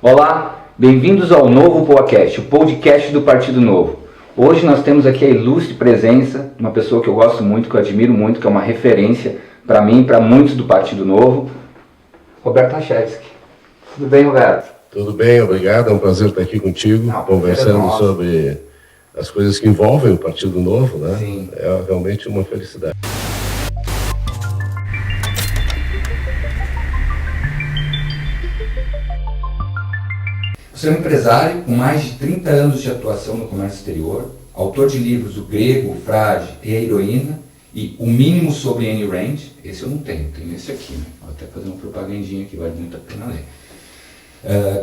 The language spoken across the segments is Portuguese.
Olá, bem-vindos ao Novo Poacast, o podcast do Partido Novo. Hoje nós temos aqui a ilustre presença de uma pessoa que eu gosto muito, que eu admiro muito, que é uma referência para mim e para muitos do Partido Novo, Roberto Rachevski. Tudo bem, Roberto? Tudo bem, obrigado. É um prazer estar aqui contigo, conversando sobre as coisas que envolvem o Partido Novo, né? Sim. É realmente uma felicidade. Você é um empresário com mais de 30 anos de atuação no comércio exterior, autor de livros O Grego, o Frade e a Heroína e O Mínimo sobre Ayn Rand. Esse eu não tenho esse aqui, né? Vou até fazer uma propagandinha que vale muito a pena ler.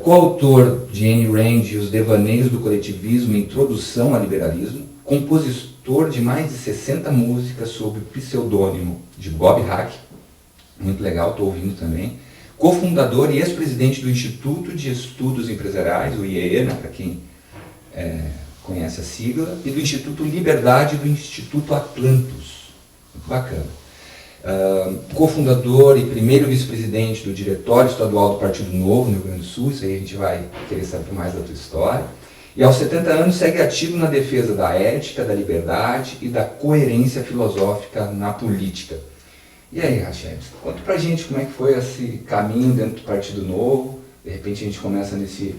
Coautor de Ayn Rand e os Devaneios do Coletivismo e Introdução ao Liberalismo, compositor de mais de 60 músicas sob o pseudônimo de Bob Hack, muito legal, estou ouvindo também, cofundador e ex-presidente do Instituto de Estudos Empresariais, o IEE, né, para quem conhece a sigla, e do Instituto Liberdade e do Instituto Atlantos, muito bacana. Cofundador e primeiro vice-presidente do Diretório Estadual do Partido Novo no Rio Grande do Sul, isso aí a gente vai querer saber mais da tua história. E aos 70 anos segue ativo na defesa da ética, da liberdade e da coerência filosófica na política. E aí, Rachevski, conta pra gente como é que foi esse caminho dentro do Partido Novo. De repente a gente começa nesse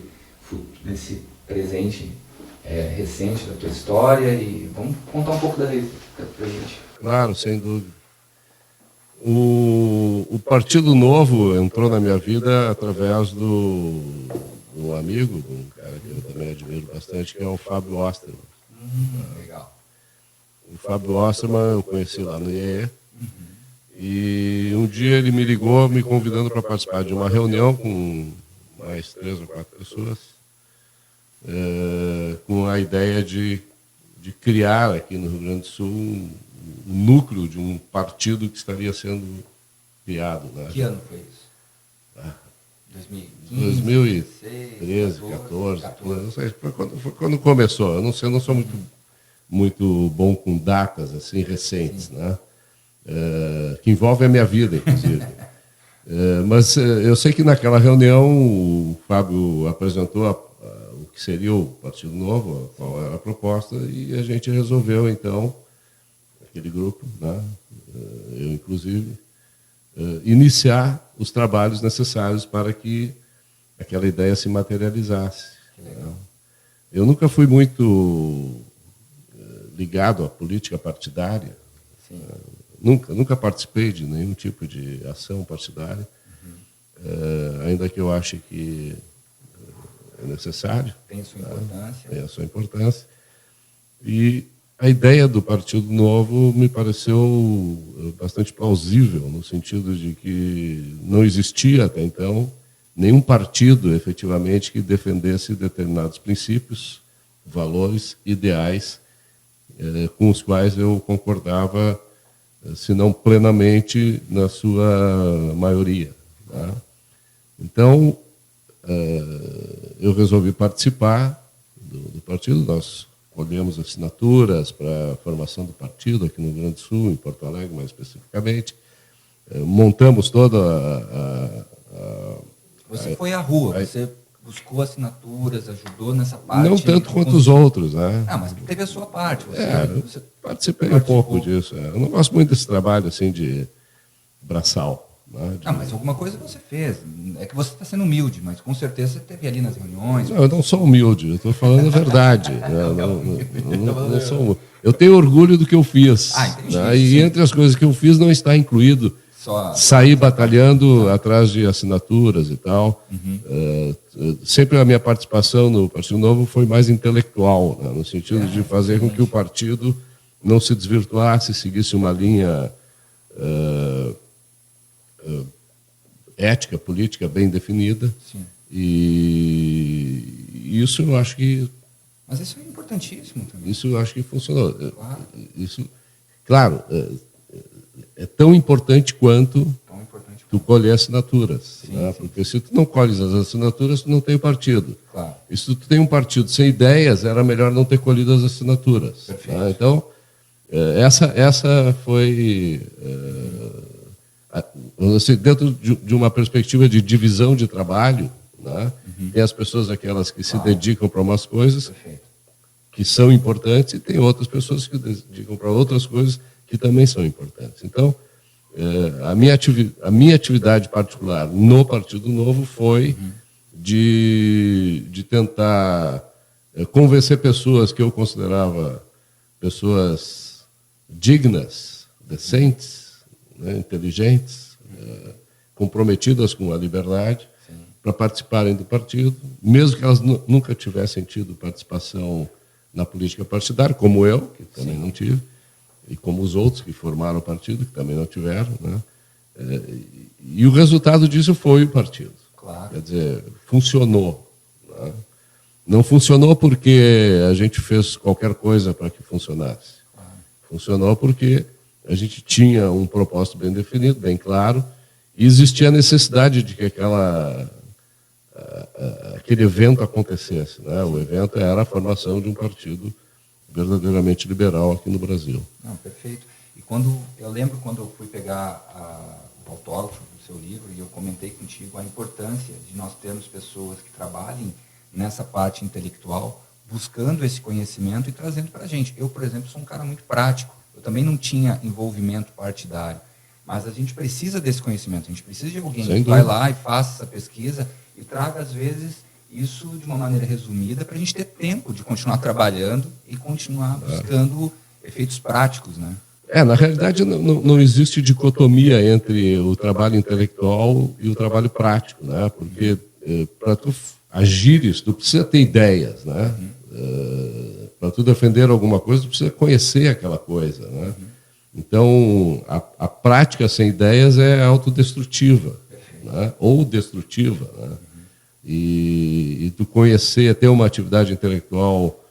presente recente da tua história e vamos contar um pouco pra gente. Claro, sem dúvida. O Partido Novo entrou na minha vida através do amigo, um cara que eu também admiro bastante, que é o Fábio Osterman. Legal. O Fábio Osterman eu conheci lá no IEE. E um dia ele me ligou me convidando para participar de uma reunião com mais 3 ou 4 pessoas, com a ideia de criar aqui no Rio Grande do Sul um núcleo de um partido que estaria sendo criado. Né? Que ano foi isso? 2013, 14. Não sei, foi quando começou. Eu não sou muito bom com datas assim recentes, né? Que envolve a minha vida, inclusive. Mas eu sei que naquela reunião o Fábio apresentou o que seria o Partido Novo, qual era a proposta, e a gente resolveu, então, aquele grupo, né, eu inclusive, iniciar os trabalhos necessários para que aquela ideia se materializasse. Né? Eu nunca fui muito ligado à política partidária. Sim. Nunca participei de nenhum tipo de ação partidária, ainda que eu ache que é necessário. Tem sua importância. Tem a sua importância. E a ideia do Partido Novo me pareceu bastante plausível, no sentido de que não existia até então nenhum partido, efetivamente, que defendesse determinados princípios, valores, ideais, com os quais eu concordava, se não plenamente, na sua maioria. Né? Então, eu resolvi participar do partido. Nós colhemos assinaturas para a formação do partido aqui no Rio Grande do Sul, em Porto Alegre, mais especificamente. Montamos toda Você foi à rua, você buscou assinaturas, ajudou nessa parte? Não tanto quanto os outros, né? Mas teve a sua parte. Você participei um pouco disso. Eu não gosto muito desse trabalho assim de braçal. Né? Mas alguma coisa você fez. É que você está sendo humilde, mas com certeza você esteve ali nas reuniões. Não, eu não sou humilde, eu estou falando a verdade. Não sou, eu tenho orgulho do que eu fiz. Né? E entre as coisas que eu fiz não está incluído sair batalhando atrás de assinaturas e tal. Sempre a minha participação no Partido Novo foi mais intelectual, né? No sentido de fazer com que o partido não se desvirtuasse, seguisse uma linha ética, política bem definida. Sim. E isso eu acho que... Mas isso é importantíssimo também. Isso eu acho que funcionou. Claro. Isso, claro, é tão importante quanto tu colher assinaturas. Sim, né? sim. Porque se tu não colhes as assinaturas, tu não tem o partido. Claro. E se tu tem um partido sem ideias, era melhor não ter colhido as assinaturas. Perfeito. Né? Então, essa foi... dentro de uma perspectiva de divisão de trabalho, né? Tem as pessoas aquelas que se dedicam para umas coisas Perfeito. que são importantes e tem outras pessoas que dedicam para outras coisas que também são importantes. Então, a minha atividade particular no Partido Novo foi de tentar convencer pessoas que eu considerava pessoas dignas, decentes, né, inteligentes, comprometidas com a liberdade, para participarem do partido, mesmo que elas nunca tivessem tido participação na política partidária, como eu, que também não tive, e como os outros que formaram o partido, que também não tiveram, né? E o resultado disso foi o partido. Claro. Quer dizer, funcionou. Né? Não funcionou porque a gente fez qualquer coisa para que funcionasse. Claro. Funcionou porque a gente tinha um propósito bem definido, bem claro, e existia a necessidade de que aquele evento acontecesse. Né? O evento era a formação de um partido verdadeiramente liberal aqui no Brasil. Não, perfeito. E eu lembro quando eu fui pegar o autógrafo do seu livro e eu comentei contigo a importância de nós termos pessoas que trabalhem nessa parte intelectual, buscando esse conhecimento e trazendo para a gente. Eu, por exemplo, sou um cara muito prático. Eu também não tinha envolvimento partidário, mas a gente precisa desse conhecimento. A gente precisa de alguém que vai lá e faça essa pesquisa e traga, às vezes, isso de uma maneira resumida para a gente ter tempo de continuar trabalhando e continuar buscando efeitos práticos, né? Na realidade, não existe dicotomia entre o trabalho intelectual e o trabalho prático, né? Porque para tu agires, tu precisa ter ideias, né? Para tu defender alguma coisa, tu precisa conhecer aquela coisa, né? Então, a prática sem ideias é autodestrutiva, né? Ou destrutiva, né? E tu conhecer, ter uma atividade intelectual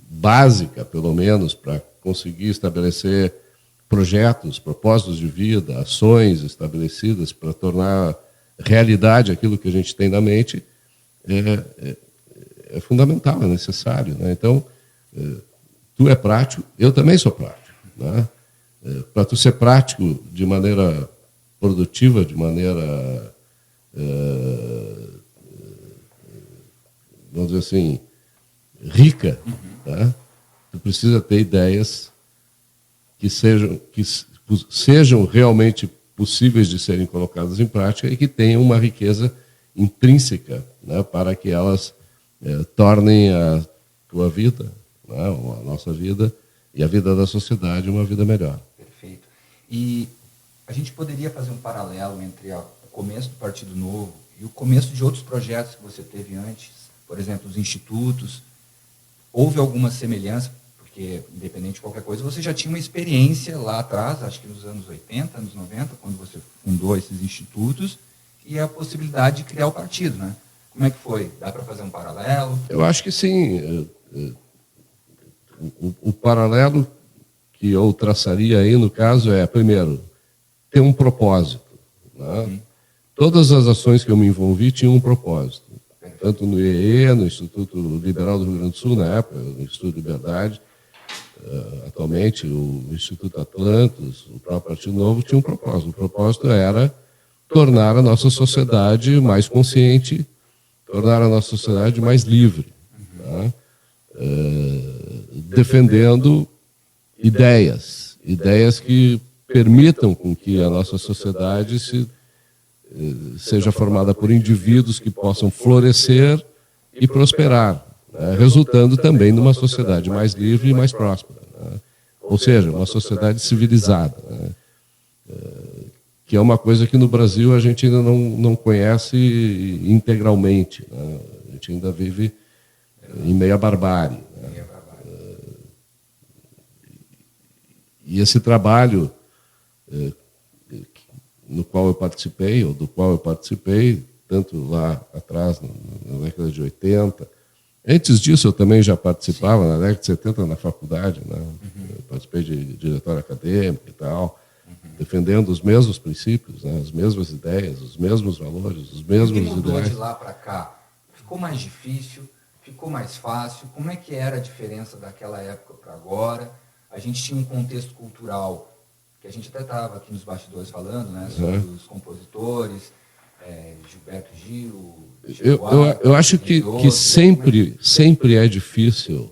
básica, pelo menos, para conseguir estabelecer projetos, propósitos de vida, ações estabelecidas para tornar realidade aquilo que a gente tem na mente, é fundamental, é necessário. Né? Então, tu é prático, eu também sou prático. Né? Para tu ser prático de maneira produtiva, de maneira, vamos dizer assim, rica, tá? Tu precisa ter ideias que sejam realmente possíveis de serem colocadas em prática e que tenham uma riqueza intrínseca, né, para que elas tornem a tua vida, né, a nossa vida e a vida da sociedade uma vida melhor. Perfeito. E a gente poderia fazer um paralelo entre o começo do Partido Novo e o começo de outros projetos que você teve antes, por exemplo, os institutos. Houve alguma semelhança, porque, independente de qualquer coisa, você já tinha uma experiência lá atrás, acho que nos anos 80, anos 90, quando você fundou esses institutos, e a possibilidade de criar o partido, né? Como é que foi? Dá para fazer um paralelo? Eu acho que sim. O paralelo que eu traçaria aí, no caso, é, primeiro, ter um propósito. Né? Todas as ações que eu me envolvi tinham um propósito. Tanto no IEE, no Instituto Liberal do Rio Grande do Sul, na época, no Instituto Liberdade, atualmente o Instituto Atlantis, o próprio Partido Novo, tinha um propósito. O propósito era tornar a nossa sociedade mais consciente, tornar a nossa sociedade mais livre, tá? Defendendo ideias que permitam com que a nossa sociedade seja formada por indivíduos que possam florescer e prosperar, né? Resultando também numa sociedade mais livre e mais próspera, né? Ou seja, uma sociedade civilizada, né? Que é uma coisa que no Brasil a gente ainda não conhece integralmente, né? A gente ainda vive em meia barbárie, né? E esse trabalho no qual eu participei, ou do qual eu participei, tanto lá atrás, na década de 80. Antes disso, eu também já participava, na década de 70, na faculdade, né? Eu participei de diretório acadêmico e tal, defendendo os mesmos princípios, né? As mesmas ideias, os mesmos valores, os mesmos ideais. O que mudou de lá para cá? Ficou mais difícil? Ficou mais fácil? Como é que era a diferença daquela época para agora? A gente tinha um contexto cultural que a gente até estava aqui nos bastidores falando, né, sobre os compositores, Gilberto Gil? Eu acho que sempre é difícil,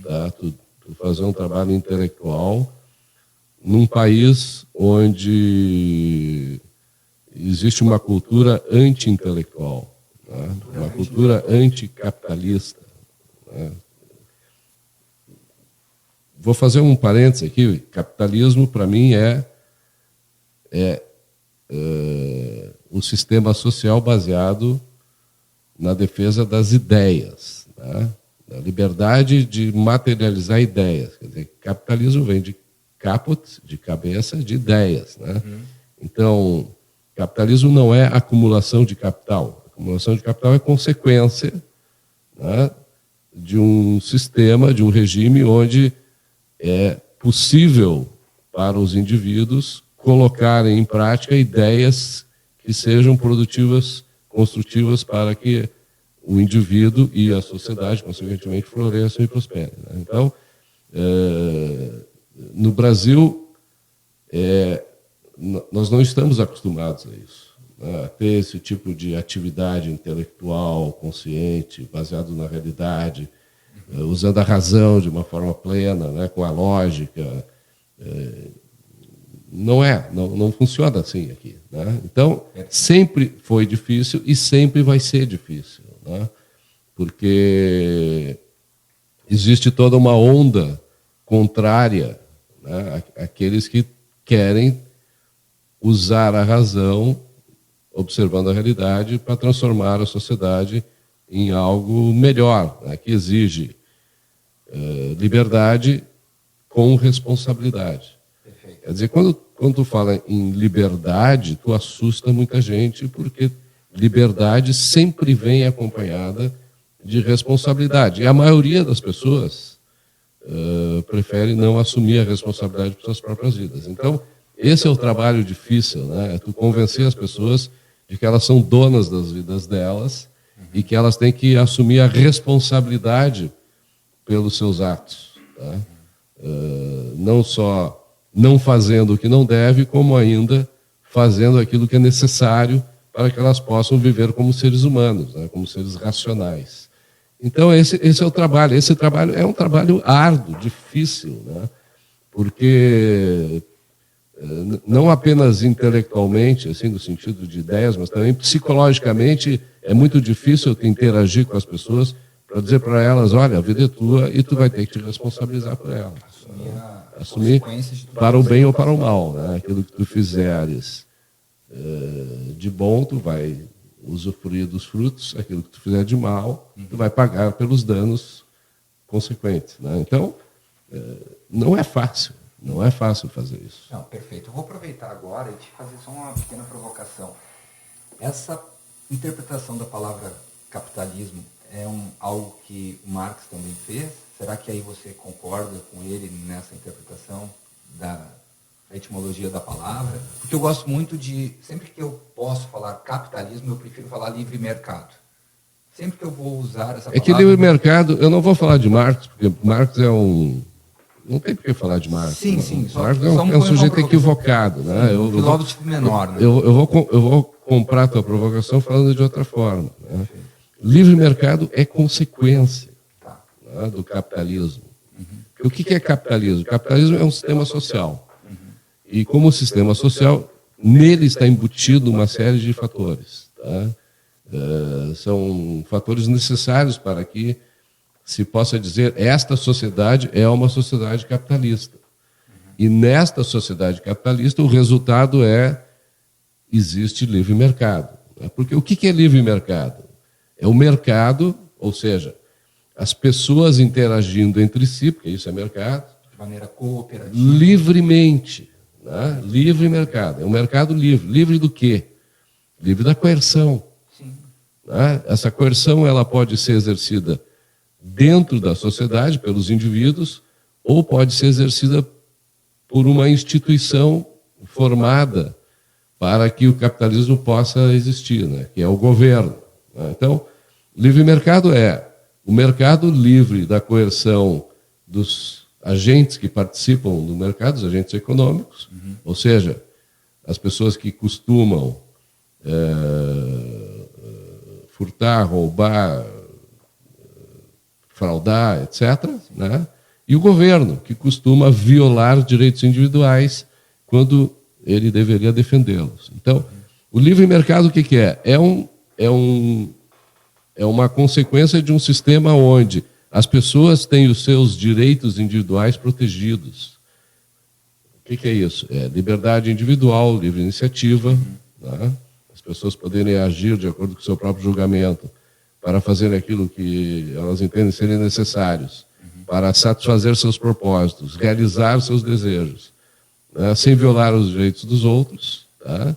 tá, tu fazer um trabalho intelectual num país onde existe uma cultura anti-intelectual, né? Uma cultura anticapitalista. Né? Vou fazer um parênteses aqui. Capitalismo, para mim, é um sistema social baseado na defesa das ideias, né? Da liberdade de materializar ideias. Quer dizer, capitalismo vem de caput, de cabeça, de ideias. Né? Então, capitalismo não é acumulação de capital. Acumulação de capital é consequência, né, de um sistema, de um regime onde é possível para os indivíduos colocarem em prática ideias que sejam produtivas, construtivas para que o indivíduo e a sociedade, consequentemente, floresçam e prosperem. Né? Então, no Brasil, nós não estamos acostumados a isso, né? A ter esse tipo de atividade intelectual, consciente, baseado na realidade, usando a razão de uma forma plena, né? Com a lógica. Não funciona assim aqui. Né? Então, sempre foi difícil e sempre vai ser difícil, né? Porque existe toda uma onda contrária, né, àqueles que querem usar a razão, observando a realidade, para transformar a sociedade em algo melhor, né, que exige liberdade com responsabilidade. Perfeito. Quer dizer, quando tu fala em liberdade, tu assusta muita gente, porque liberdade sempre vem acompanhada de responsabilidade. E a maioria das pessoas prefere não assumir a responsabilidade por suas próprias vidas. Então, esse é o trabalho difícil, né? É tu convencer as pessoas de que elas são donas das vidas delas e que elas têm que assumir a responsabilidade pelos seus atos. Tá? Não só não fazendo o que não deve, como ainda fazendo aquilo que é necessário para que elas possam viver como seres humanos, né? Como seres racionais. Então, esse é o trabalho. Esse trabalho é um trabalho árduo, difícil, né? Porque não apenas intelectualmente, assim, no sentido de ideias, mas também psicologicamente é muito difícil tu interagir com as pessoas para dizer para elas, olha, a vida é tua e tu vai ter que te responsabilizar por ela. Assumir para o bem ou para o mal, né? Aquilo que tu fizeres de bom, tu vai usufruir dos frutos, aquilo que tu fizer de mal, tu vai pagar pelos danos consequentes. Né? Então, não é fácil fazer isso. Não, perfeito. Eu vou aproveitar agora e te fazer só uma pequena provocação. Essa interpretação da palavra capitalismo é algo que o Marx também fez? Será que aí você concorda com ele nessa interpretação da etimologia da palavra? Porque eu gosto muito de, sempre que eu posso falar capitalismo, eu prefiro falar livre mercado. Sempre que eu vou usar essa palavra... É que livre mercado, eu não vou falar de Marx, porque Marx é um... Não tem por que falar de Marx. Sim, sim. Marx é um sujeito equivocado. Né? Um filósofo menor. Né? Eu vou comprar a tua provocação falando de outra forma. Né? Livre mercado é consequência, né, do capitalismo. O que é capitalismo? O capitalismo é um sistema social. E como sistema social, nele está embutido uma série de fatores. Tá? São fatores necessários para que se possa dizer esta sociedade é uma sociedade capitalista. E nesta sociedade capitalista o resultado existe livre mercado. Porque o que é livre mercado? É o mercado, ou seja, as pessoas interagindo entre si, porque isso é mercado, de maneira cooperativa, livremente. Né? Livre mercado. É um mercado livre. Livre do quê? Livre da coerção. Sim. Né? Essa coerção ela pode ser exercida dentro da sociedade, pelos indivíduos, ou pode ser exercida por uma instituição formada para que o capitalismo possa existir, né? Que é o governo. Né? Então, livre mercado é o mercado livre da coerção dos agentes que participam do mercado, os agentes econômicos, ou seja, as pessoas que costumam furtar, roubar, fraudar, etc., né? E o governo, que costuma violar direitos individuais quando ele deveria defendê-los. Então, o livre mercado o que é? É uma consequência de um sistema onde as pessoas têm os seus direitos individuais protegidos. O que é isso? É liberdade individual, livre iniciativa, né? As pessoas poderem agir de acordo com o seu próprio julgamento para fazer aquilo que elas entendem serem necessários, para satisfazer seus propósitos, realizar seus desejos, né? Sem violar os direitos dos outros. Tá?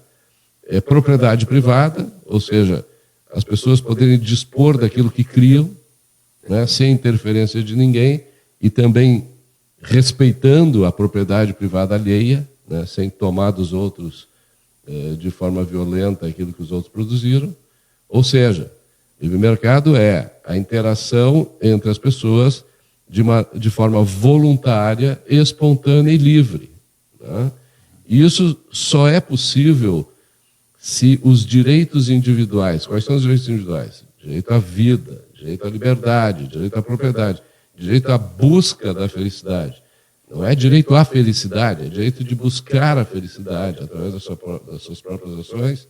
É propriedade privada, ou seja, as pessoas poderem dispor daquilo que criam, né? Sem interferência de ninguém, e também respeitando a propriedade privada alheia, né? Sem tomar dos outros de forma violenta aquilo que os outros produziram. Ou seja, livre mercado é a interação entre as pessoas de forma voluntária, espontânea e livre. Né? E isso só é possível se os direitos individuais, quais são os direitos individuais? Direito à vida, direito à liberdade, direito à propriedade, direito à busca da felicidade. Não é direito à felicidade, é direito de buscar a felicidade através das suas próprias ações.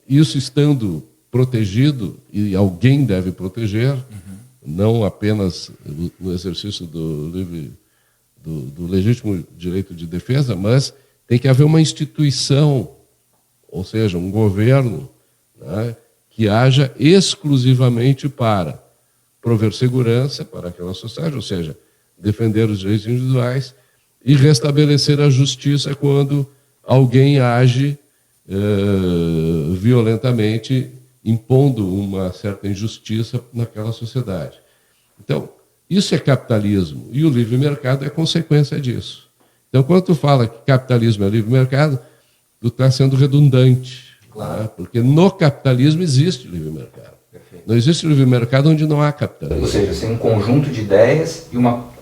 Isso estando protegido, e alguém deve proteger, não apenas no exercício do legítimo direito de defesa, mas tem que haver uma instituição, ou seja, um governo, né, que haja exclusivamente para prover segurança para aquela sociedade, ou seja, defender os direitos individuais e restabelecer a justiça quando alguém age violentamente, impondo uma certa injustiça naquela sociedade. Então, isso é capitalismo, e o livre mercado é consequência disso. Então, quando tu fala que capitalismo é livre mercado, tu está sendo redundante, claro. Né? Porque no capitalismo existe livre mercado. Perfeito. Não existe livre mercado onde não há capitalismo. Ou seja, tem um conjunto de ideias e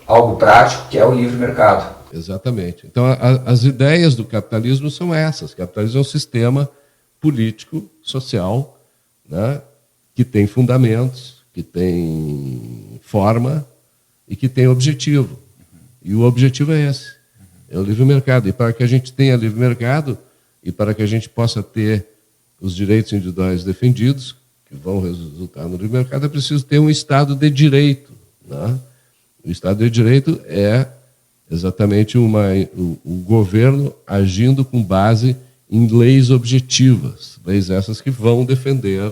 algo prático que é o livre mercado. Exatamente. Então, as ideias do capitalismo são essas. O capitalismo é um sistema político, social, né, que tem fundamentos, que tem forma e que tem objetivo. E o objetivo é esse, é o livre mercado. E para que a gente tenha livre mercado e para que a gente possa ter os direitos individuais defendidos, que vão resultar no livre mercado, é preciso ter um Estado de direito. Né? O Estado de direito é exatamente o governo agindo com base em leis objetivas, leis essas que vão defender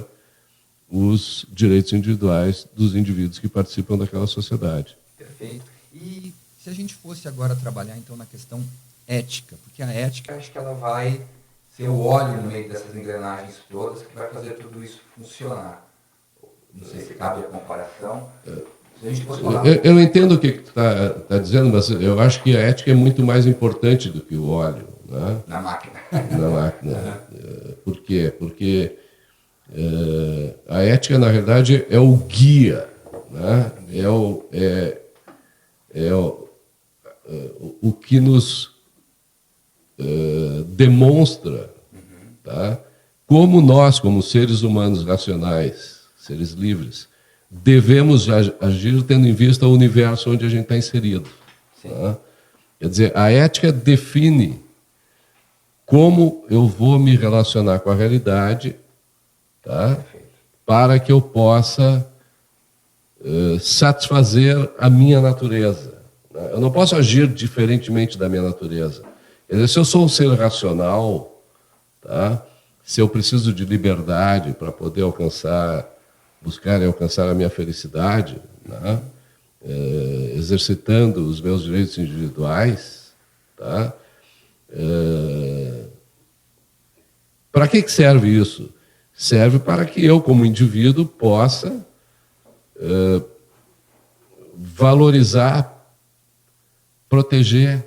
os direitos individuais dos indivíduos que participam daquela sociedade. Perfeito. E se a gente fosse agora trabalhar, então, na questão ética, porque a ética, acho que ela vai ser o óleo no meio dessas engrenagens todas que vai fazer tudo isso funcionar. Não sei se cabe a comparação. Eu entendo o que tu está dizendo, mas eu acho que a ética é muito mais importante do que o óleo. Né? Na máquina. Na máquina. Por quê? Porque a ética, na verdade, é o guia. Né? O que nos demonstra, tá? Como nós, como seres humanos racionais, seres livres, devemos agir tendo em vista o universo onde a gente está inserido. Tá? Quer dizer, a ética define como eu vou me relacionar com a realidade, tá? Para que eu possa satisfazer a minha natureza. Eu não posso agir diferentemente da minha natureza. Quer dizer, se eu sou um ser racional, tá? Se eu preciso de liberdade para poder buscar e alcançar a minha felicidade, né? Exercitando os meus direitos individuais, tá? Para que serve isso? Serve para que eu, como indivíduo, possa valorizar, proteger,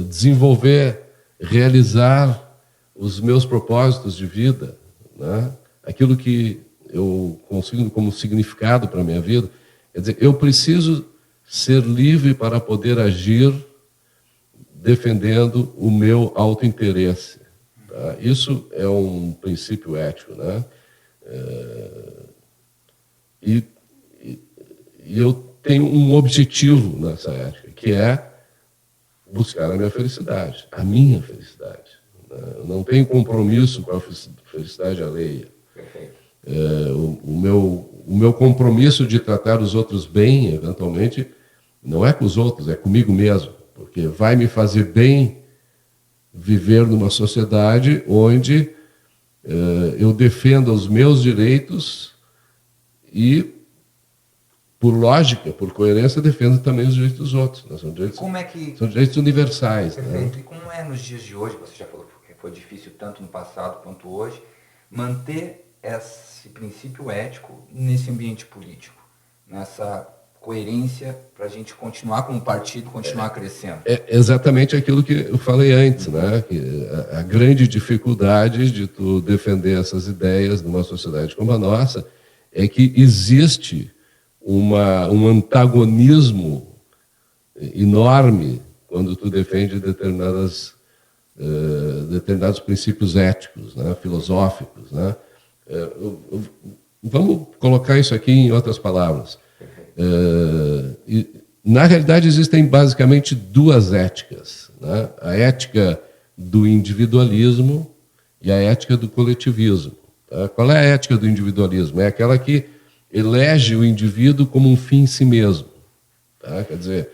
desenvolver, realizar os meus propósitos de vida, né? Aquilo que eu consigo como significado para a minha vida. Quer dizer, eu preciso ser livre para poder agir defendendo o meu autointeresse. Tá? Isso é um princípio ético, né? E eu tenho um objetivo nessa ética, que é buscar a minha felicidade, a minha felicidade. Né? Eu não tenho compromisso com a felicidade alheia. Perfeito. O meu compromisso de tratar os outros bem, eventualmente, não é com os outros, é comigo mesmo, porque vai me fazer bem viver numa sociedade onde eu defenda os meus direitos e, por lógica, por coerência, defendo também os direitos dos outros. Né? São direitos universais. Perfeito. Né? E como é nos dias de hoje, você já falou que foi difícil tanto no passado quanto hoje, manter esse princípio ético nesse ambiente político, nessa coerência para a gente continuar como partido, continuar crescendo? É exatamente aquilo que eu falei antes, né? Que a grande dificuldade de tu defender essas ideias numa sociedade como a nossa é que existe um antagonismo enorme quando tu defende determinados princípios éticos, né? Filosóficos, né? Vamos colocar isso aqui em outras palavras. Na realidade, existem basicamente duas éticas, né? A ética do individualismo e a ética do coletivismo. Tá? Qual é a ética do individualismo? É aquela que elege o indivíduo como um fim em si mesmo. Tá? Quer dizer,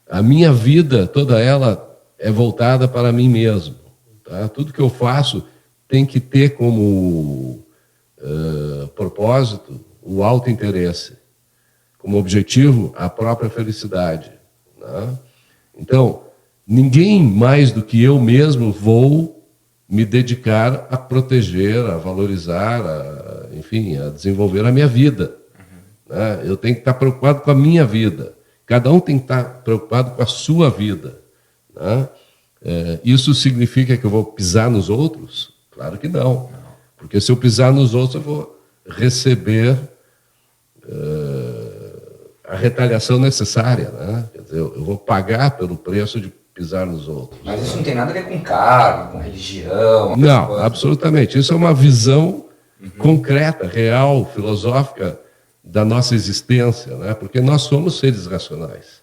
a minha vida, toda ela, é voltada para mim mesmo. Tá? Tudo que eu faço tem que ter como propósito o autointeresse, como objetivo a própria felicidade. Né? Então, ninguém mais do que eu mesmo vou me dedicar a proteger, a valorizar, enfim, a desenvolver a minha vida. Né? Eu tenho que estar preocupado com a minha vida. Cada um tem que estar preocupado com a sua vida. Né? Isso significa que eu vou pisar nos outros? Claro que não. Porque se eu pisar nos outros, eu vou receber a retaliação necessária. Né? Quer dizer, eu vou pagar pelo preço de pisar nos outros. Mas isso não tem nada a ver com cargo, com religião? Não, absolutamente. Isso é uma visão concreta, real, filosófica da nossa existência, né? Porque nós somos seres racionais.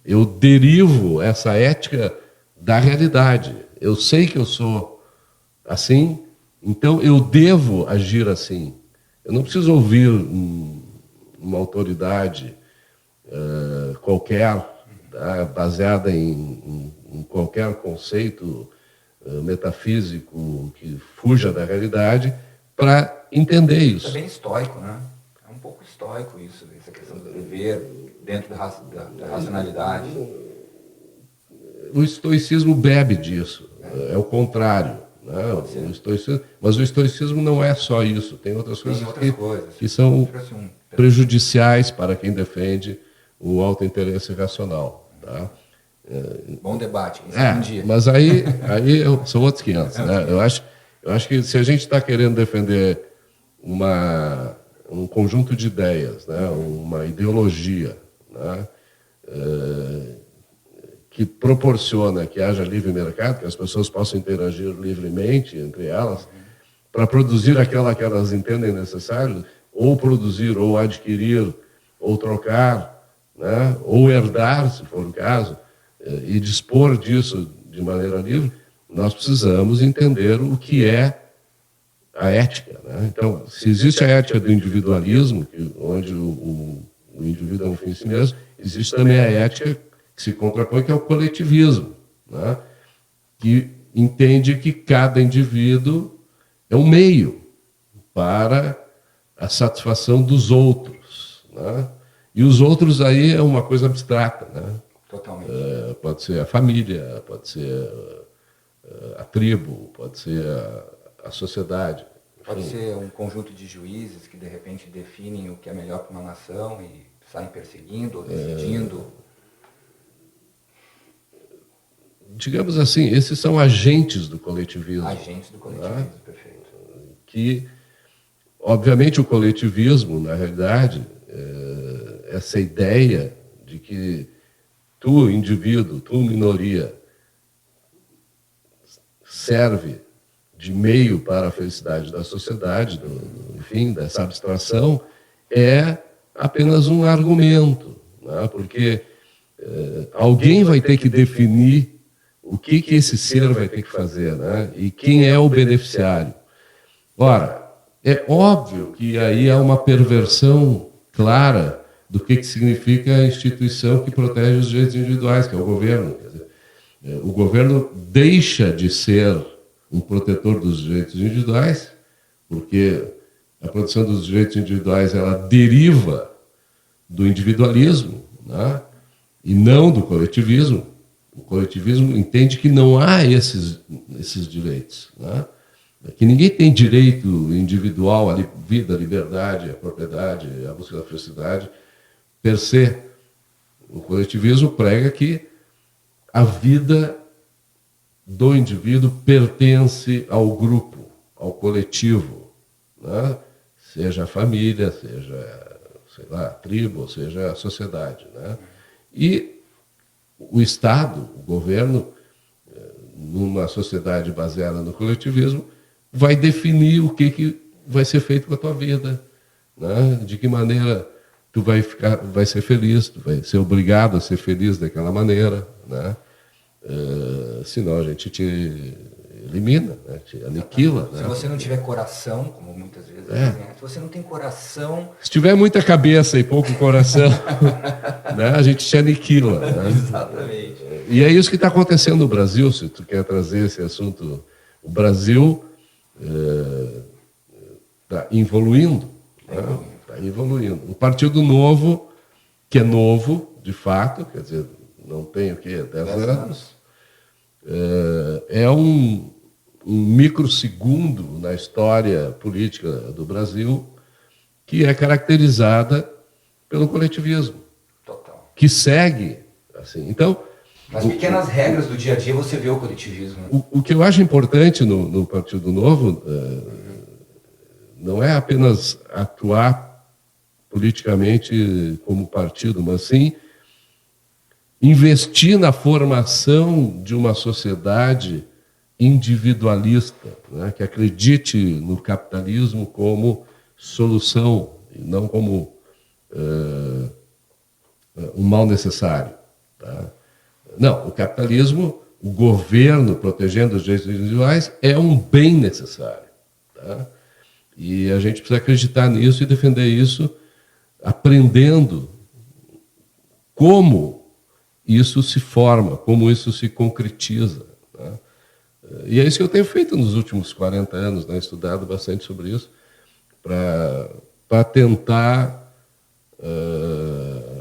Eu derivo essa ética da realidade. Eu sei que eu sou assim, então eu devo agir assim. Eu não preciso ouvir uma autoridade qualquer, tá? Baseada em qualquer conceito metafísico que fuja da realidade, para entender isso. É bem estoico, né? É um pouco estoico isso, essa questão do dever dentro da racionalidade. O estoicismo bebe disso, é o contrário. Né? Mas o estoicismo não é só isso, tem outras coisas que são prejudiciais para quem defende o autointeresse racional. Tá? Bom debate, um dia. Mas aí são outros 500. Né? Eu acho que se a gente está querendo defender um conjunto de ideias, né? Uma ideologia, né? Que proporciona que haja livre mercado, que as pessoas possam interagir livremente entre elas, para produzir aquela que elas entendem necessário, ou produzir, ou adquirir, ou trocar, né? Ou herdar, se for o caso, e dispor disso de maneira livre, nós precisamos entender o que é a ética. Né? Então, se existe a ética do individualismo, onde o indivíduo é um fim em si mesmo, existe também a ética que se contrapõe, que é o coletivismo, né? Que entende que cada indivíduo é um meio para a satisfação dos outros. Né? E os outros aí é uma coisa abstrata. Né? Totalmente. Pode ser a família, pode ser a tribo, pode ser a sociedade. Pode ser um conjunto de juízes que, de repente, definem o que é melhor para uma nação e saem perseguindo ou decidindo. Digamos assim, esses são agentes do coletivismo. Agentes do coletivismo, né? Perfeito. Que, obviamente, o coletivismo, na realidade, essa ideia de que tu, indivíduo, tu, minoria, serve de meio para a felicidade da sociedade, enfim, dessa abstração, é apenas um argumento, né? Porque alguém vai ter que definir o que esse ser vai ter que fazer, né? E quem é o beneficiário. Ora, é óbvio que aí há uma perversão clara do que significa a instituição que protege os direitos individuais, que é o governo. Quer dizer, o governo deixa de ser um protetor dos direitos individuais, porque a proteção dos direitos individuais ela deriva do individualismo, né? E não do coletivismo. O coletivismo entende que não há esses direitos, né? Que ninguém tem direito individual à vida, à liberdade, à propriedade, à busca da felicidade, per se. O coletivismo prega que a vida do indivíduo pertence ao grupo, ao coletivo, né? Seja a família, seja, sei lá, a tribo, seja a sociedade, né? E o Estado, o governo, numa sociedade baseada no coletivismo, vai definir o que vai ser feito com a tua vida, né? De que maneira tu vai ser feliz, tu vai ser obrigado a ser feliz daquela maneira, né? Senão a gente te elimina, né? Te aniquila. Se você não tiver coração, como muitas vezes se você não tem coração... Se tiver muita cabeça e pouco coração, né? A gente te aniquila. Né? Exatamente. E é isso que está acontecendo no Brasil, se tu quer trazer esse assunto. O Brasil está evoluindo. Está evoluindo. O Partido Novo, que é novo, de fato, quer dizer, não tem o quê? 10 anos. É um microsegundo na história política do Brasil que é caracterizada pelo coletivismo. Total. Que segue assim. Então, nas pequenas regras do dia a dia você vê o coletivismo. O que eu acho importante no Partido Novo não é apenas atuar politicamente como partido, mas sim investir na formação de uma sociedade individualista, né, que acredite no capitalismo como solução e não como um mal necessário. Tá? Não, o capitalismo, o governo protegendo os direitos individuais é um bem necessário. Tá? E a gente precisa acreditar nisso e defender isso, aprendendo como isso se forma, como isso se concretiza. Tá? E é isso que eu tenho feito nos últimos 40 anos, né? Estudado bastante sobre isso, para tentar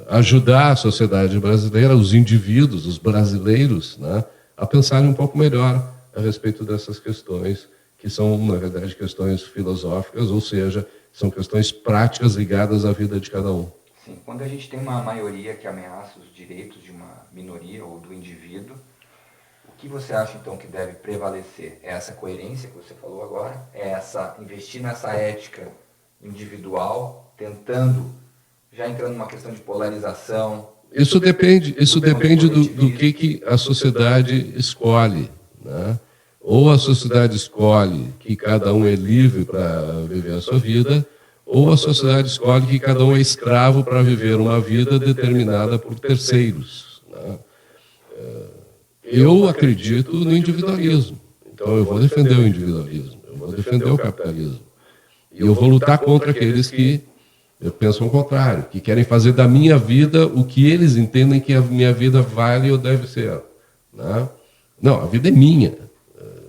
ajudar a sociedade brasileira, os indivíduos, os brasileiros, né, a pensarem um pouco melhor a respeito dessas questões, que são, na verdade, questões filosóficas, ou seja, são questões práticas ligadas à vida de cada um. Sim, quando a gente tem uma maioria que ameaça os direitos de uma minoria ou do indivíduo, o que você acha, então, que deve prevalecer? É essa coerência que você falou agora? É investir nessa ética individual, tentando, já entrando numa questão de polarização? Isso depende do que a sociedade escolhe, né? Ou a sociedade escolhe que cada um é livre para viver a sua vida, ou a sociedade escolhe que cada um é escravo para viver uma vida determinada por terceiros, né? Eu acredito no individualismo, então eu vou defender o individualismo, eu vou defender o capitalismo. E eu vou lutar contra aqueles que pensam o contrário, que querem fazer da minha vida o que eles entendem que a minha vida vale ou deve ser. Né? Não, a vida é minha.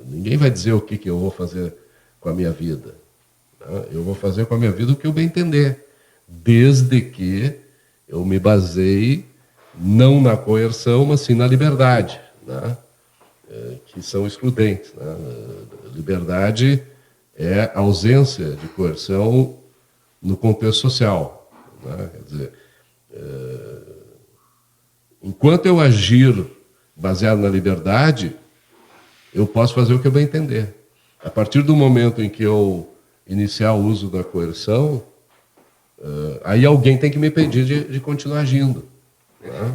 Ninguém vai dizer o que eu vou fazer com a minha vida. Né? Eu vou fazer com a minha vida o que eu bem entender, desde que eu me baseie não na coerção, mas sim na liberdade, né? Que são excludentes. Né? Liberdade é a ausência de coerção no contexto social. Né? Quer dizer, enquanto eu agir baseado na liberdade, eu posso fazer o que eu bem entender. A partir do momento em que eu iniciar o uso da coerção, aí alguém tem que me pedir de continuar agindo. Tá?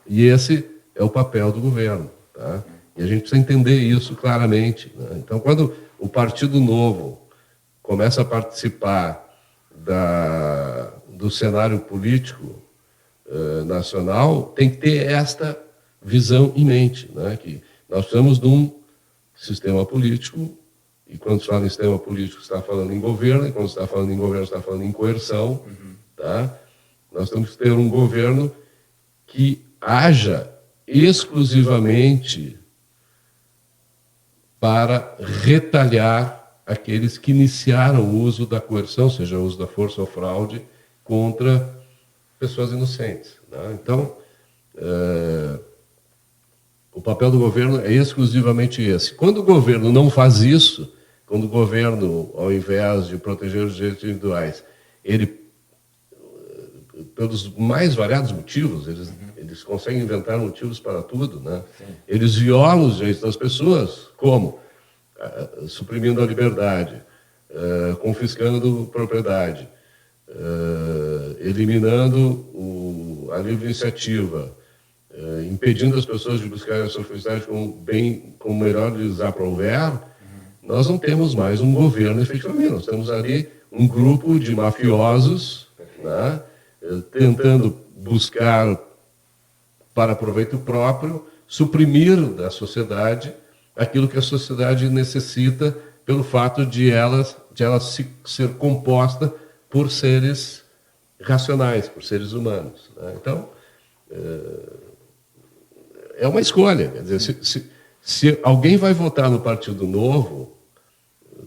E esse é o papel do governo. Tá? E a gente precisa entender isso claramente. Né? Então, quando o Partido Novo começa a participar do cenário político nacional, tem que ter esta visão em mente, né? Que nós precisamos de um sistema político, e quando se fala em sistema político, se está falando em governo, e quando se está falando em governo, se está falando em coerção. Tá? Nós temos que ter um governo que haja exclusivamente para retalhar aqueles que iniciaram o uso da coerção, seja o uso da força ou fraude, contra pessoas inocentes. Né? Então, o papel do governo é exclusivamente esse. Quando o governo não faz isso, quando o governo, ao invés de proteger os direitos individuais, ele, pelos mais variados motivos, eles conseguem inventar motivos para tudo, né? Eles violam os direitos das pessoas, como? Suprimindo a liberdade, confiscando propriedade, eliminando a livre iniciativa, impedindo as pessoas de buscarem a sua felicidade como melhor lhes aprouver. Nós não temos mais um governo efetivamente, nós temos ali um grupo de mafiosos, né, tentando buscar para proveito próprio, suprimir da sociedade aquilo que a sociedade necessita pelo fato de ela ser composta por seres racionais, por seres humanos. Né? Então, é uma escolha. Quer dizer, se alguém vai votar no Partido Novo,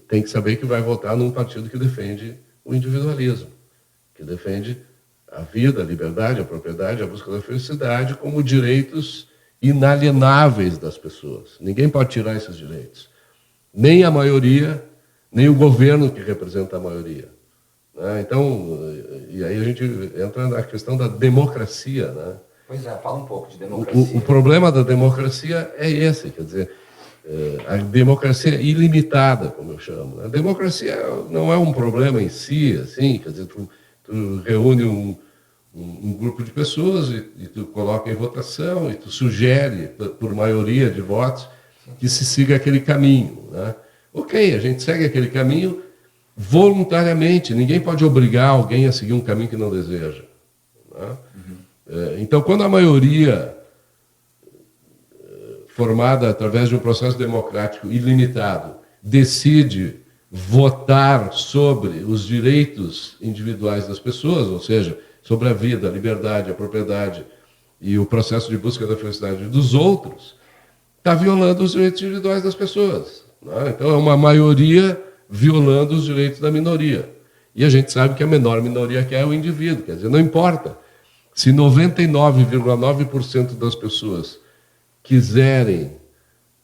tem que saber que vai votar num partido que defende o individualismo, que defende a vida, a liberdade, a propriedade, a busca da felicidade como direitos inalienáveis das pessoas. Ninguém pode tirar esses direitos. Nem a maioria, nem o governo que representa a maioria. Né? Então, e aí a gente entra na questão da democracia. Né? Pois é, fala um pouco de democracia. O problema da democracia é esse, quer dizer, a democracia ilimitada, como eu chamo. A democracia não é um problema em si, assim, quer dizer, tu reúne um grupo de pessoas e tu coloca em votação e tu sugere, por maioria de votos, que se siga aquele caminho. Né? Ok, a gente segue aquele caminho voluntariamente, ninguém pode obrigar alguém a seguir um caminho que não deseja. Né? Então, quando a maioria formada através de um processo democrático ilimitado decide votar sobre os direitos individuais das pessoas, ou seja, sobre a vida, a liberdade, a propriedade e o processo de busca da felicidade dos outros, está violando os direitos individuais das pessoas. Né? Então, é uma maioria violando os direitos da minoria. E a gente sabe que a menor minoria que é o indivíduo, quer dizer, não importa. Se 99,9% das pessoas quiserem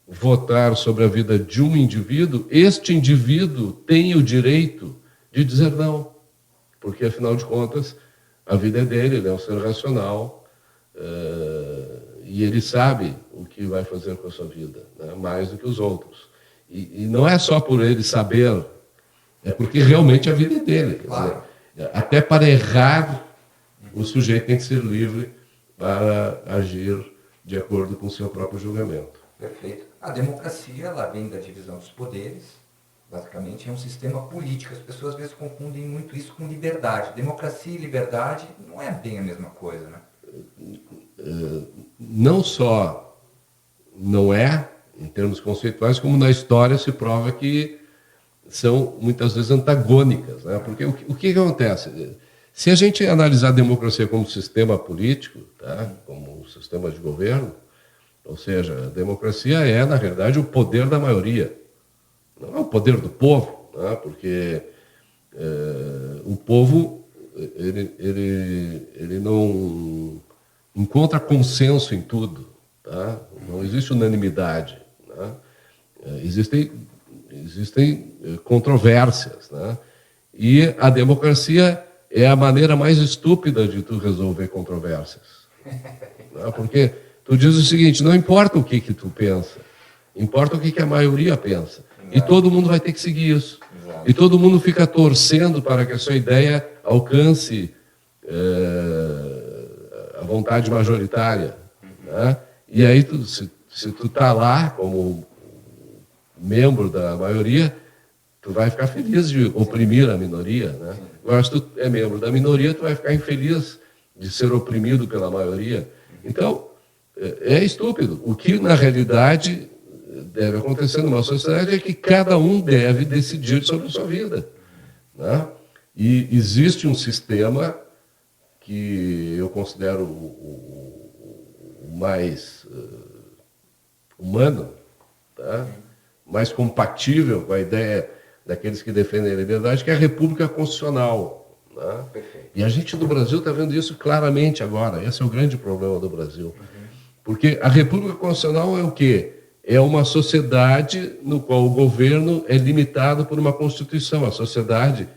votar sobre a vida de um indivíduo, este indivíduo tem o direito de dizer não. Porque, afinal de contas, a vida é dele, ele é um ser racional, e ele sabe o que vai fazer com a sua vida, né? Mais do que os outros. E não é só por ele saber, é porque realmente a vida é dele. Quer dizer, até para errar, o sujeito tem que ser livre para agir de acordo com o seu próprio julgamento. Perfeito. A democracia, ela vem da divisão dos poderes, basicamente é um sistema político. As pessoas às vezes confundem muito isso com liberdade. Democracia e liberdade não é bem a mesma coisa, né? Não só não é, em termos conceituais, como na história se prova que são muitas vezes antagônicas. Né? Porque o que acontece? Se a gente analisar a democracia como sistema político, tá? Como um sistema de governo, ou seja, a democracia é, na realidade, o poder da maioria. Não é o poder do povo, né? Porque o povo ele não encontra consenso em tudo. Tá? Não existe unanimidade. Né? Existem controvérsias. Né? E a democracia é a maneira mais estúpida de tu resolver controvérsias. Né? Porque tu diz o seguinte, não importa o que tu pensa, importa o que a maioria pensa. Exato. E todo mundo vai ter que seguir isso. Exato. E todo mundo fica torcendo para que a sua ideia alcance a vontade majoritária. Né? E aí, se tu está lá como membro da maioria, tu vai ficar feliz de oprimir a minoria, né? Agora, se tu é membro da minoria, tu vai ficar infeliz de ser oprimido pela maioria. Então, é estúpido. O que, na realidade, deve acontecer numa sociedade é que cada um deve decidir sobre a sua vida, né? E existe um sistema que eu considero o mais humano, tá? Mais compatível com a ideia daqueles que defendem a liberdade, que é a República Constitucional, né? E a gente do Brasil está vendo isso claramente agora. Esse é o grande problema do Brasil. Porque a República Constitucional é o quê? É uma sociedade no qual o governo é limitado por uma Constituição. A sociedade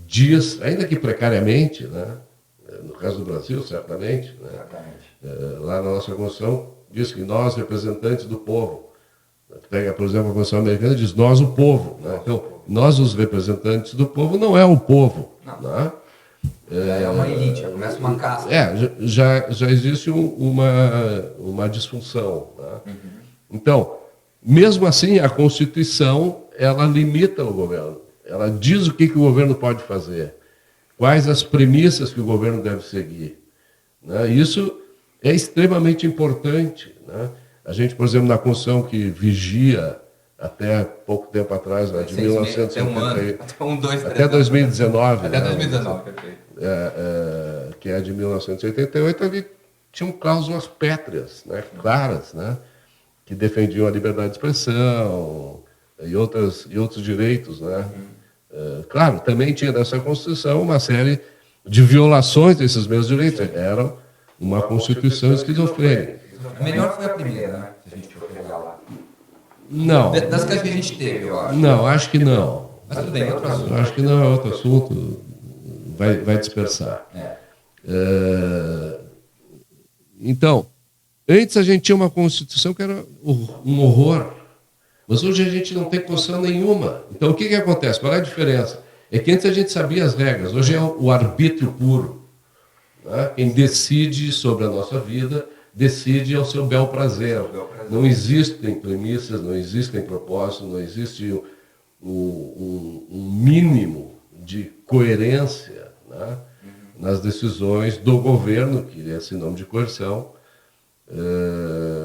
diz, ainda que precariamente, né? No caso do Brasil, certamente, né? Lá na nossa Constituição, diz que nós, representantes do povo, pega, por exemplo, a Constituição americana, diz nós, o povo, né? Então, nós, os representantes do povo, não é o povo, né? É uma elite, já começa uma casta. Já existe uma disfunção, né? Então, mesmo assim, a Constituição, ela limita o governo. Ela diz o que o governo pode fazer, quais as premissas que o governo deve seguir, né? Isso é extremamente importante, né? A gente, por exemplo, na Constituição que vigia até pouco tempo atrás, né, de 1980, até 2019. Até 2019, perfeito. Que é de 1988, ali tinham cláusulas pétreas, né, claras, né, que defendiam a liberdade de expressão e outros direitos, né. Claro, também tinha nessa Constituição uma série de violações desses mesmos direitos. Era uma Constituição esquizofrênica. A melhor foi a primeira, né? Se a gente for pegar lá. Não. Das que a gente teve, eu acho. Não, acho que não. Mas tudo bem, outro assunto. Acho que não é outro assunto. Vai dispersar. Então, antes a gente tinha uma Constituição que era um horror. Mas hoje a gente não tem Constituição nenhuma. Então, o que acontece? Qual é a diferença? É que antes a gente sabia as regras. Hoje é o arbítrio puro, né? Quem decide sobre a nossa vida, decide ao seu bel prazer. Não existem premissas, não existem propósitos, não existe um mínimo de coerência, né, nas decisões do governo, que é sinônimo de coerção,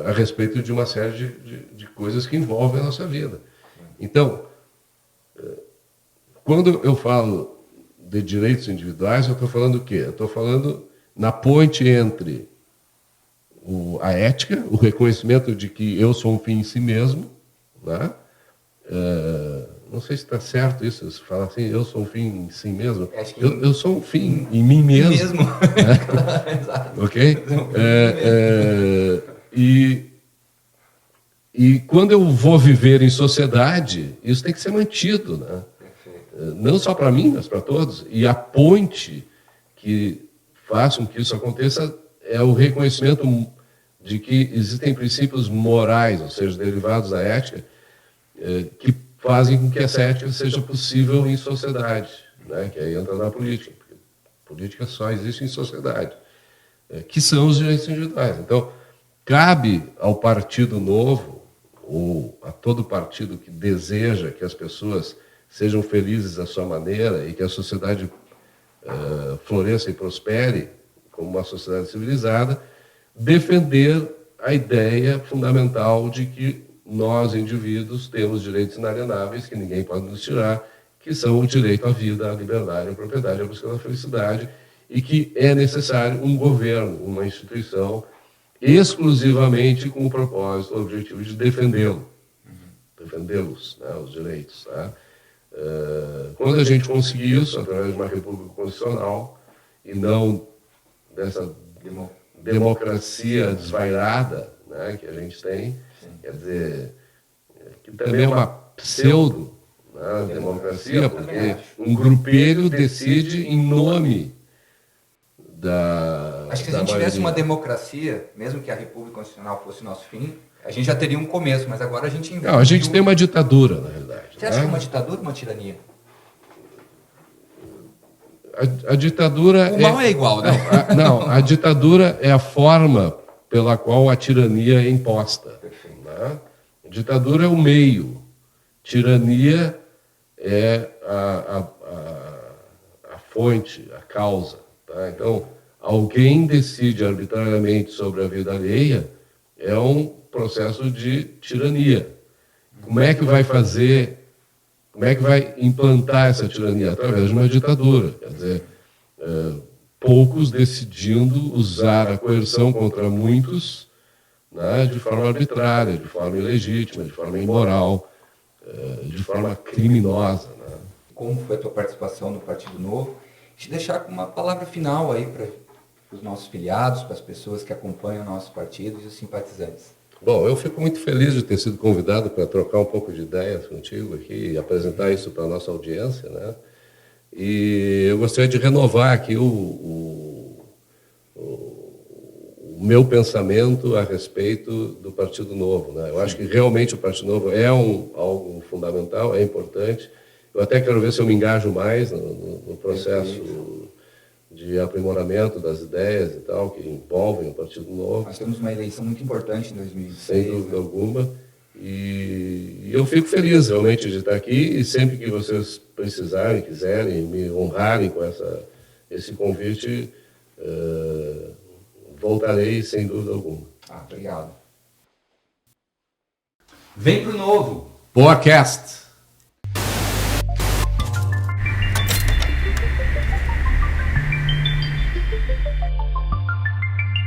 a respeito de uma série de coisas que envolvem a nossa vida. Então, quando eu falo de direitos individuais, eu estou falando o quê? Eu estou falando na ponte entre a ética, o reconhecimento de que eu sou um fim em si mesmo, né? Não sei se está certo isso, se fala assim, eu sou um fim em si mesmo. Eu sou um fim em mim mesmo. Né? Exato. Ok? E quando eu vou viver em sociedade, isso tem que ser mantido, né? Não só para mim, mas para todos. E a ponte que faz com que isso aconteça é o reconhecimento de que existem princípios morais, ou seja, derivados da ética, que fazem com que essa ética seja possível em sociedade, né? Que aí entra na política. Porque política só existe em sociedade, que são os direitos individuais. Então, cabe ao Partido Novo, ou a todo partido que deseja que as pessoas sejam felizes à sua maneira e que a sociedade floresça e prospere como uma sociedade civilizada, defender a ideia fundamental de que nós, indivíduos, temos direitos inalienáveis que ninguém pode nos tirar, que são o direito à vida, à liberdade, à propriedade, à busca da felicidade, e que é necessário um governo, uma instituição, exclusivamente com o propósito, o objetivo de defendê-los, né, os direitos. Tá? Quando a gente conseguir isso, através de uma república constitucional, e não dessa democracia desvairada, né, que a gente tem, quer dizer, que também é uma pseudo, né, democracia, porque um grupelho decide em nome da... Acho que se a gente tivesse uma democracia, mesmo que a República Constitucional fosse nosso fim, a gente já teria um começo, mas agora a gente... Não, a gente tem uma ditadura, na realidade. Você acha que é uma ditadura ou uma tirania? A ditadura... O mal é igual, né? Não, a ditadura é a forma pela qual a tirania é imposta. Né? A ditadura é o meio. tirania é a fonte, a causa. Tá? Então, alguém decide arbitrariamente sobre a vida alheia é um processo de tirania. Como é que vai fazer, como é que vai implantar essa tirania? Através de uma ditadura. Quer dizer, poucos decidindo usar a coerção contra muitos, né, de forma arbitrária, de forma ilegítima, de forma imoral, de forma criminosa. Né? Como foi a tua participação no Partido Novo? Te deixar com uma palavra final aí para os nossos filiados, para as pessoas que acompanham o nosso partido e os simpatizantes. Bom, eu fico muito feliz de ter sido convidado para trocar um pouco de ideias contigo aqui e apresentar isso para a nossa audiência, né? E eu gostaria de renovar aqui o meu pensamento a respeito do Partido Novo, né? Eu acho que realmente o Partido Novo é algo fundamental, é importante. Eu até quero ver se eu me engajo mais no processo de aprimoramento das ideias e tal, que envolvem o Partido Novo. Nós temos uma eleição muito importante em 2026. Sem dúvida alguma. E eu fico feliz realmente de estar aqui e sempre que vocês precisarem, quiserem, me honrarem com esse convite, voltarei sem dúvida alguma. Obrigado. Vem pro Novo! Boa cast!